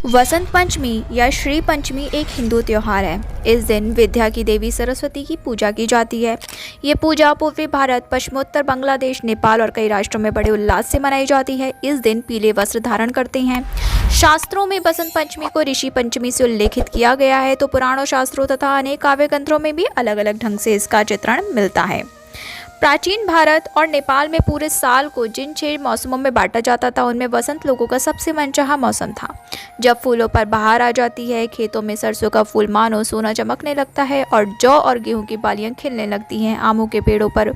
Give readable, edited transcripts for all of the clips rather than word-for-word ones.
वसंत पंचमी या श्री पंचमी एक हिंदू त्योहार है। इस दिन विद्या की देवी सरस्वती की पूजा की जाती है। ये पूजा पूर्वी भारत, पश्चिमोत्तर बांग्लादेश, नेपाल और कई राष्ट्रों में बड़े उल्लास से मनाई जाती है। इस दिन पीले वस्त्र धारण करते हैं। शास्त्रों में बसंत पंचमी को ऋषि पंचमी से उल्लेखित किया गया है, तो पुराणों, शास्त्रों तथा अनेक काव्य ग्रंथों में भी अलग अलग ढंग से इसका चित्रण मिलता है। प्राचीन भारत और नेपाल में पूरे साल को जिन 6 मौसमों में बांटा जाता था, उनमें वसंत लोगों का सबसे मनचाहा मौसम था। जब फूलों पर बहार आ जाती है, खेतों में सरसों का फूल मानो सोना चमकने लगता है और जौ और गेहूं की बालियां खिलने लगती हैं। आमों के पेड़ों पर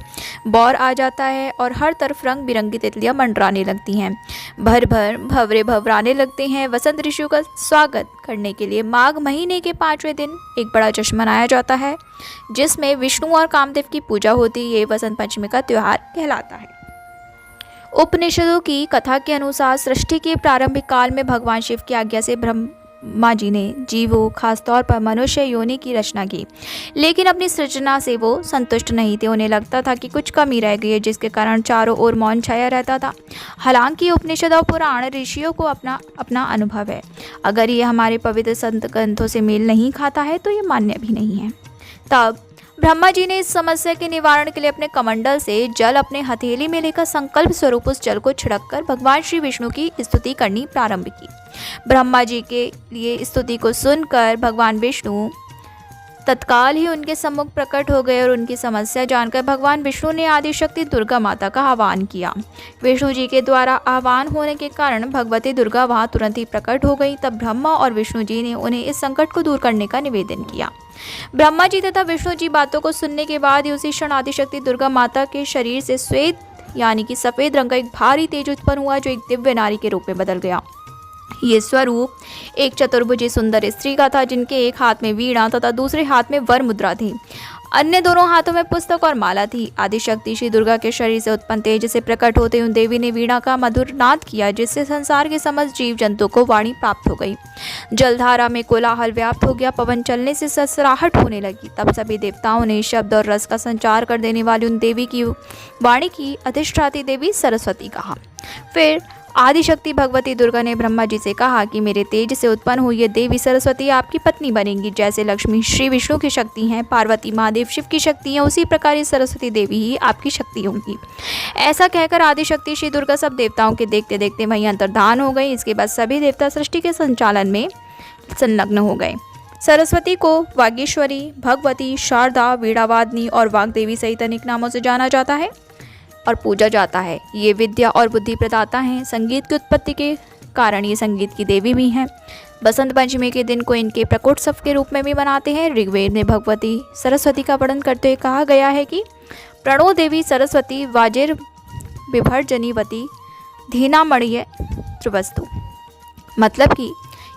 बौर आ जाता है और हर तरफ रंग बिरंगी तितलियां मंडराने लगती हैं। भर भर भवरे भवराने लगते हैं। वसंत ऋषि का स्वागत करने के लिए माघ महीने के 5वें दिन एक बड़ा जश्न मनाया जाता है, जिसमें विष्णु और कामदेव की पूजा होती है। ये वसंत पंचमी का त्योहार कहलाता है। उपनिषदों की कथा के अनुसार सृष्टि के प्रारंभिक काल में भगवान शिव की आज्ञा से ब्रह्मा जी ने जीवों, खासतौर पर मनुष्य योनि की रचना की, लेकिन अपनी सृजना से वो संतुष्ट नहीं थे। उन्हें लगता था कि कुछ कमी रह गई है, जिसके कारण चारों ओर मौन छाया रहता था। हालांकि उपनिषद और पुराण ऋषियों को अपना अपना अनुभव है। अगर ये हमारे पवित्र संत ग्रंथों से मेल नहीं खाता है तो ये मान्य भी नहीं है। तब ब्रह्मा जी ने इस समस्या के निवारण के लिए अपने कमंडल से जल अपने हथेली में लेकर संकल्प स्वरूप उस जल को छिड़ककर भगवान श्री विष्णु की स्तुति करनी प्रारंभ की। ब्रह्मा जी के लिए स्तुति को सुनकर भगवान विष्णु तत्काल ही उनके सम्मुख प्रकट हो गए और उनकी समस्या जानकर भगवान विष्णु ने आदिशक्ति दुर्गा माता का आह्वान किया। विष्णु जी के द्वारा आह्वान होने के कारण भगवती दुर्गा वहां तुरंत ही प्रकट हो गई। तब ब्रह्मा और विष्णु जी ने उन्हें इस संकट को दूर करने का निवेदन किया। ब्रह्मा जी तथा विष्णु जी बातों को सुनने के बाद ही उसी क्षण आदिशक्ति दुर्गा माता के शरीर से श्वेत यानी कि सफ़ेद रंग का एक भारी तेज उत्पन्न हुआ, जो एक दिव्य नारी के रूप में बदल गया। ये स्वरूप एक चतुर्भुजी सुंदर स्त्री का था, जिनके एक हाथ में वीणा तथा दूसरे हाथ में वर मुद्रा थी। अन्य दोनों हाथों में पुस्तक और माला थी। आदिशक्ति श्री दुर्गा के शरीर से उत्पन्न तेज से प्रकट होते उन देवी ने वीणा का मधुर नाद किया, जिससे संसार के समस्त जीव जंतु को वाणी प्राप्त हो गई। जलधारा में कोलाहल व्याप्त हो गया, पवन चलने से ससराहट होने लगी। तब सभी देवताओं ने शब्द और रस का संचार कर देने वाली उन देवी की वाणी की अधिष्ठात्री देवी सरस्वती कहा। फिर आदिशक्ति भगवती दुर्गा ने ब्रह्मा जी से कहा कि मेरे तेज से उत्पन्न हुई ये देवी सरस्वती आपकी पत्नी बनेंगी। जैसे लक्ष्मी श्री विष्णु की शक्ति हैं, पार्वती महादेव शिव की शक्ति हैं, उसी प्रकार ये सरस्वती देवी ही आपकी शक्ति होंगी। ऐसा कहकर आदिशक्ति श्री दुर्गा सब देवताओं के देखते देखते वहीं अंतर्धान हो गई। इसके बाद सभी देवता सृष्टि के संचालन में संलग्न हो गए। सरस्वती को वागीश्वरी, भगवती, शारदा, वीणावादिनी और वाग्देवी सहित अनेक नामों से जाना जाता है और पूजा जाता है। ये विद्या और बुद्धि प्रदाता हैं। संगीत की उत्पत्ति के कारण ये संगीत की देवी भी हैं। बसंत पंचमी के दिन को इनके प्रकोत्सव के रूप में भी मनाते हैं। ऋग्वेद में भगवती सरस्वती का वर्णन करते हुए कहा गया है कि प्रणो देवी सरस्वती वाजिर विभर्जनीवती धीनामणीय त्रिवस्तु, मतलब कि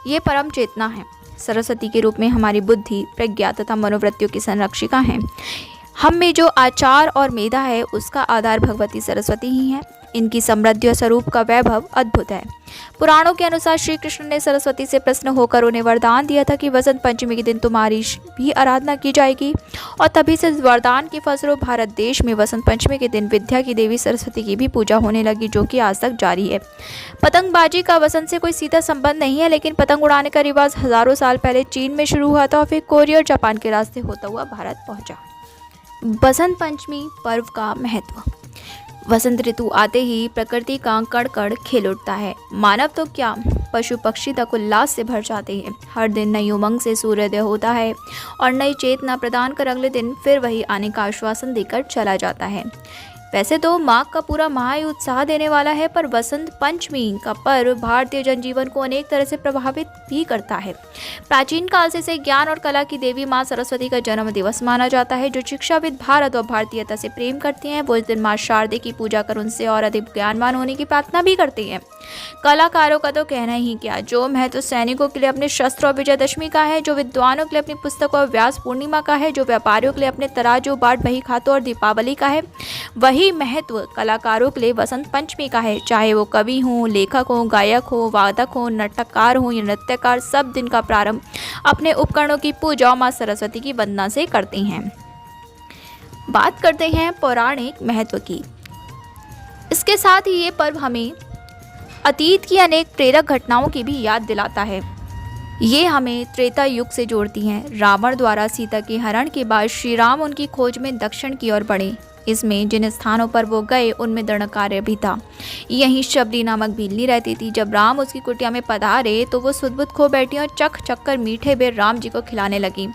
ये परम चेतना है। सरस्वती के रूप में हमारी बुद्धि, प्रज्ञा तथा मनोवृत्तियों की संरक्षिका हैं। हम में जो आचार और मेधा है, उसका आधार भगवती सरस्वती ही है। इनकी समृद्धि और स्वरूप का वैभव अद्भुत है। पुराणों के अनुसार श्री कृष्ण ने सरस्वती से प्रसन्न होकर उन्हें वरदान दिया था कि वसंत पंचमी के दिन तुम्हारी भी आराधना की जाएगी, और तभी से वरदान के फलस्वरूप भारत देश में वसंत पंचमी के दिन विद्या की देवी सरस्वती की भी पूजा होने लगी, जो कि आज तक जारी है। पतंगबाजी का वसंत से कोई सीधा संबंध नहीं है, लेकिन पतंग उड़ाने का रिवाज हजारों साल पहले चीन में शुरू हुआ था और फिर कोरिया और जापान के रास्ते होता हुआ भारत पहुंचा। बसंत पंचमी पर्व का महत्व। वसंत ऋतु आते ही प्रकृति का कण कण खिल उठता है। मानव तो क्या, पशु पक्षी तक उल्लास से भर जाते हैं। हर दिन नई उमंग से सूर्योदय होता है और नई चेतना प्रदान कर अगले दिन फिर वही आने का आश्वासन देकर चला जाता है। वैसे तो माघ का पूरा माह ही उत्साह देने वाला है, पर वसंत पंचमी का पर्व भारतीय जनजीवन को अनेक तरह से प्रभावित भी करता है। प्राचीन काल से इसे ज्ञान और कला की देवी माँ सरस्वती का जन्म दिवस माना जाता है। जो शिक्षाविद भारत और भारतीयता से प्रेम करती हैं, वो इस दिन माँ शारदे की पूजा कर उनसे और अधिक ज्ञानवान होने की प्रार्थना भी करती हैं। कलाकारों का तो कहना ही क्या, जो महत्व सैनिकों के लिए अपने शस्त्र और विजयदशमी का है, जो विद्वानों के लिए अपनी पुस्तक और व्यास पूर्णिमा का है, जो व्यापारियों के लिए अपने तराजू, बाट, बही खातों और दीपावली का है, वही महत्व कलाकारों के लिए वसंत पंचमी का है। चाहे वो कवि हों, लेखक हों, गायक हों, वादक हों, नाटककार हों या नृत्यकार, सब दिन का प्रारंभ अपने उपकरणों की पूजा और माँ सरस्वती की वंदना से करते हैं। बात करते हैं पौराणिक महत्व की। इसके साथ ही ये पर्व हमें अतीत की अनेक प्रेरक घटनाओं की भी याद दिलाता है। ये हमें त्रेता युग से जोड़ती हैं। रावण द्वारा सीता के हरण के बाद श्री राम उनकी खोज में दक्षिण की ओर बढ़े। इसमें जिन स्थानों पर वो गए उनमें दंडकारण्य भी था। यहीं शबरी नामक भीलनी रहती थी। जब राम उसकी कुटिया में पधारे तो वो सुध-बुध खो बैठी और चख चख कर मीठे बेर राम जी को खिलाने लगी।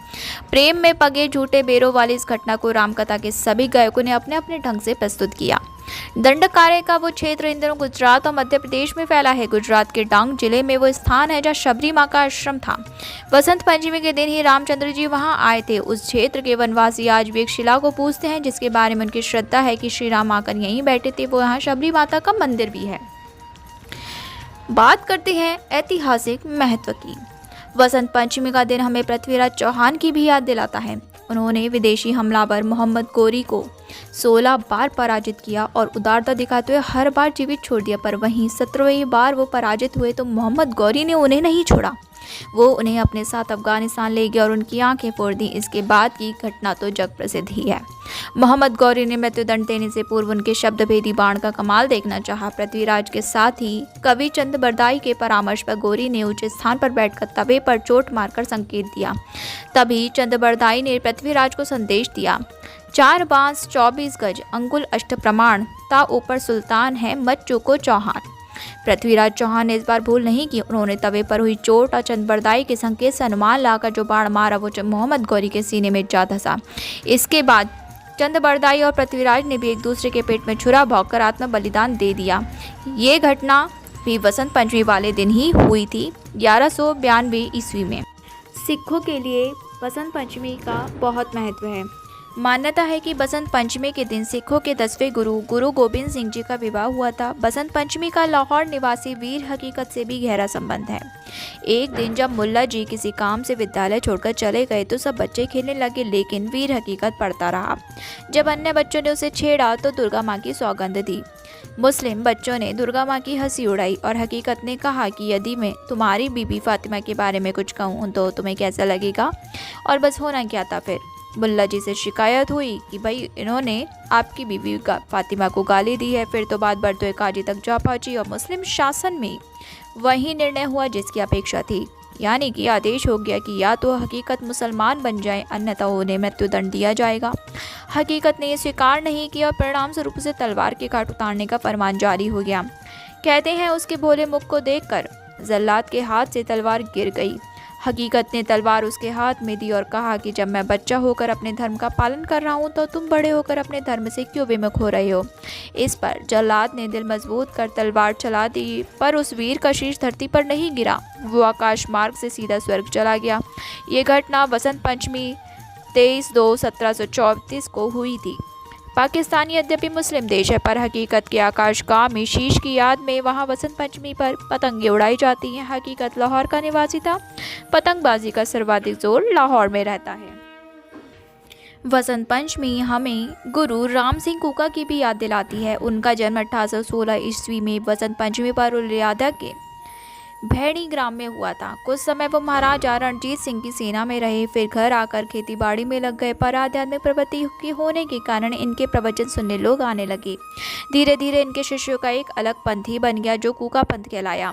प्रेम में पगे झूठे बेरों वाली इस घटना को रामकथा के सभी गायकों ने अपने अपने ढंग से प्रस्तुत किया। दंडकारण्य का वो क्षेत्र इन दिनों गुजरात और मध्य प्रदेश में फैला है। गुजरात के डांग जिले में वो स्थान है जहाँ शबरी माँ का आश्रम था। वसंत पंचमी के दिन ही रामचंद्र जी वहां आए थे। उस क्षेत्र के वनवासी आज भी एक शिला को पूजते हैं जिसके बारे में उनकी श्रद्धा है कि श्री राम आकर यहीं बैठे थे। वो यहाँ शबरी माता का मंदिर भी है। बात करते हैं ऐतिहासिक महत्व की। वसंत पंचमी का दिन हमें पृथ्वीराज चौहान की भी याद दिलाता है। उन्होंने विदेशी हमलावर मोहम्मद गौरी को 16 बार पराजित किया और उदारता दिखाते हुए हर बार जीवित छोड़ दिया। पर वहीं 17वीं बार वो पराजित हुए तो मोहम्मद गौरी ने उन्हें नहीं छोड़ा। वो उन्हें अपने साथ अफगानिस्तान ले गया और उनकी आंखें फोड़ दी। इसके बाद की घटना तो जग प्रसिद्ध ही है। मोहम्मद गौरी ने मृत्युदंड देने से पूर्व उनके शब्दभेदी बाण का कमाल देखना चाहा। पृथ्वीराज के साथ ही कवि चंद बरदाई के परामर्श पर गौरी ने ऊंचे स्थान पर बैठकर तवे पर चोट मारकर संकेत दिया। तभी चंद बरदाई ने पृथ्वीराज को संदेश दिया, 4 बांस 24 गज अंगुल अष्ट प्रमाण ता ऊपर सुल्तान है मत चूको चौहान। पृथ्वीराज चौहान ने इस बार भूल नहीं की। उन्होंने तवे पर हुई चोट और चंद बरदाई के संकेत से अनुमान लाकर जो बाण मारा वो मोहम्मद गौरी के सीने में जा धंसा। इसके बाद चंद बरदाई और पृथ्वीराज ने भी एक दूसरे के पेट में छुरा भोंककर आत्म बलिदान दे दिया। ये घटना भी वसंत पंचमी वाले दिन ही हुई थी, 1192 ईस्वी में। सिखों के लिए वसंत पंचमी का बहुत महत्व है। मान्यता है कि बसंत पंचमी के दिन सिखों के 10वें गुरु गोबिंद सिंह जी का विवाह हुआ था। बसंत पंचमी का लाहौर निवासी वीर हकीकत से भी गहरा संबंध है। एक दिन जब मुल्ला जी किसी काम से विद्यालय छोड़कर चले गए तो सब बच्चे खेलने लगे, लेकिन वीर हकीकत पढ़ता रहा। जब अन्य बच्चों ने उसे छेड़ा तो दुर्गा माँ की सौगंध दी। मुस्लिम बच्चों ने दुर्गा माँ की हंसी उड़ाई और हकीकत ने कहा कि यदि मैं तुम्हारी बीबी फातिमा के बारे में कुछ कहूँ तो तुम्हें कैसा लगेगा। और बस होना क्या था, फिर मुल्ला जी से शिकायत हुई कि भाई इन्होंने आपकी बीवी का फातिमा को गाली दी है। फिर तो बात बढ़ते काजी तक जा पहुंची और मुस्लिम शासन में वही निर्णय हुआ जिसकी अपेक्षा थी, यानी कि आदेश हो गया कि या तो हकीकत मुसलमान बन जाए अन्यथा उन्हें मृत्युदंड दिया जाएगा। हकीकत ने यह स्वीकार नहीं किया और परिणाम स्वरूप उसे तलवार के काट उतारने का फरमान जारी हो गया। कहते हैं उसके भोले मुख को देखकर जल्लाद के हाथ से तलवार गिर गई। हकीकत ने तलवार उसके हाथ में दी और कहा कि जब मैं बच्चा होकर अपने धर्म का पालन कर रहा हूँ तो तुम बड़े होकर अपने धर्म से क्यों विमुख हो रहे हो। इस पर जल्लाद ने दिल मजबूत कर तलवार चला दी, पर उस वीर का शीश धरती पर नहीं गिरा, वो आकाश मार्ग से सीधा स्वर्ग चला गया। ये घटना वसंत पंचमी 23/2/1734 को हुई थी। पाकिस्तान यद्यपि मुस्लिम देश है पर हकीकत के आकाशगामी शीश की याद में वहाँ वसंत पंचमी पर पतंगे उड़ाई जाती हैं। हकीकत लाहौर का निवासी था। पतंगबाजी का सर्वाधिक जोर लाहौर में रहता है। वसंत पंचमी हमें गुरु राम सिंह कुका की भी याद दिलाती है। उनका जन्म 1816 ईस्वी में वसंत पंचमी पर उलियादा के भैड़ी ग्राम में हुआ था। कुछ समय वो महाराजा रणजीत सिंह की सेना में रहे, फिर घर आकर खेती बाड़ी में लग गए। पर आध्यात्मिक प्रवृत्ति की होने के कारण इनके प्रवचन सुनने लोग आने लगे। धीरे धीरे इनके शिष्यों का एक अलग पंथ ही बन गया जो कुका पंथ कहलाया।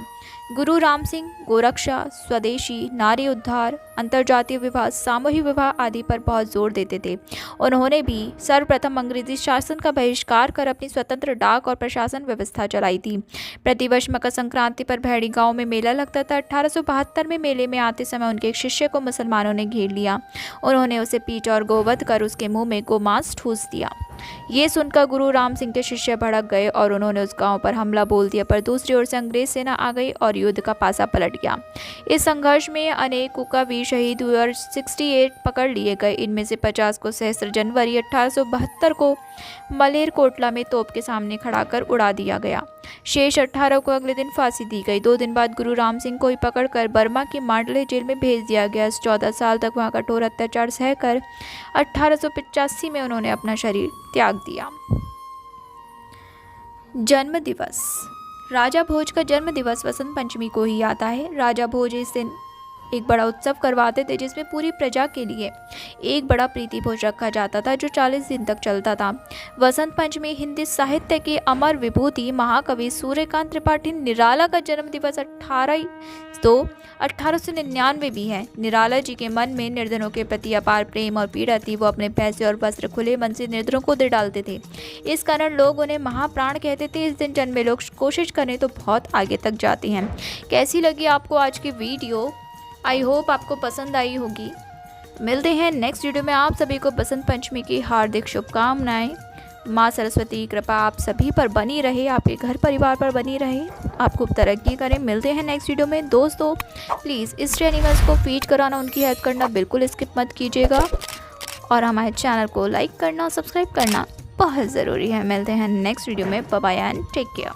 गुरु राम सिंह गोरक्षा, स्वदेशी, नारी उद्धार, अंतर्जातीय विवाह, सामूहिक विवाह आदि पर बहुत जोर देते थे। उन्होंने भी सर्वप्रथम अंग्रेजी शासन का बहिष्कार कर अपनी स्वतंत्र डाक और प्रशासन व्यवस्था चलाई थी। प्रतिवर्ष मकर संक्रांति पर भैड़ी गांव में मेला लगता था। 1872 में मेले में आते समय उनके एक शिष्य को मुसलमानों ने घेर लिया। उन्होंने उसे पीटा और गोवध कर उसके मुंह में गोमांस ठूस दिया। ये सुनकर गुरु राम सिंह के शिष्य भड़क गए और उन्होंने उस गांव पर हमला बोल दिया। पर दूसरी ओर से अंग्रेज सेना आ गई और युद्ध का पासा पलट गया। इस संघर्ष में अनेक कुका वीर शहीद हुए और 68 पकड़ लिए गए। इनमें से 50 को सहस्त्र जनवरी 1872 को मलेरकोटला में तोप के सामने खड़ा कर उड़ा दिया गया। शेष 18 को अगले दिन फांसी दी गई। 2 दिन बाद गुरु राम सिंह को ही पकड़कर बर्मा की मांडले जेल में भेज दिया गया। 14 साल तक वहाँ कठोर अत्याचार सहकर 1885 में उन्होंने अपना शरीर त्याग दिया। जन्म दिवस। राजा भोज का जन्म दिवस वसंत पंचमी को ही आता है। राजा भोज इस दिन एक बड़ा उत्सव करवाते थे जिसमें पूरी प्रजा के लिए एक बड़ा प्रीति भोज रखा जाता था जो 40 दिन तक चलता था। वसंत पंचमी हिंदी साहित्य के अमर विभूति महाकवि सूर्यकांत त्रिपाठी निराला का जन्म दिवस 1899 भी है। निराला जी के मन में निर्धनों के प्रति अपार प्रेम और पीड़ा थी। वो अपने पैसे और वस्त्र खुले मन से निर्धनों को दे डालते थे। इस कारण लोग उन्हें महाप्राण कहते थे। इस दिन जन्मे लोग कोशिश करें तो बहुत आगे तक जाते हैं। कैसी लगी आपको आज की वीडियो? आई होप आपको पसंद आई होगी। मिलते हैं नेक्स्ट वीडियो में। आप सभी को बसंत पंचमी की हार्दिक शुभकामनाएं। माँ सरस्वती की कृपा आप सभी पर बनी रहे, आपके घर परिवार पर बनी रहे, आप खूब तरक्की करें। मिलते हैं नेक्स्ट वीडियो में। दोस्तों प्लीज़ इस एनिमल्स को फीड कराना, उनकी हेल्प करना बिल्कुल स्किप मत कीजिएगा और हमारे चैनल को लाइक करना, सब्सक्राइब करना बहुत ज़रूरी है। मिलते हैं नेक्स्ट वीडियो में। Bye bye and take care.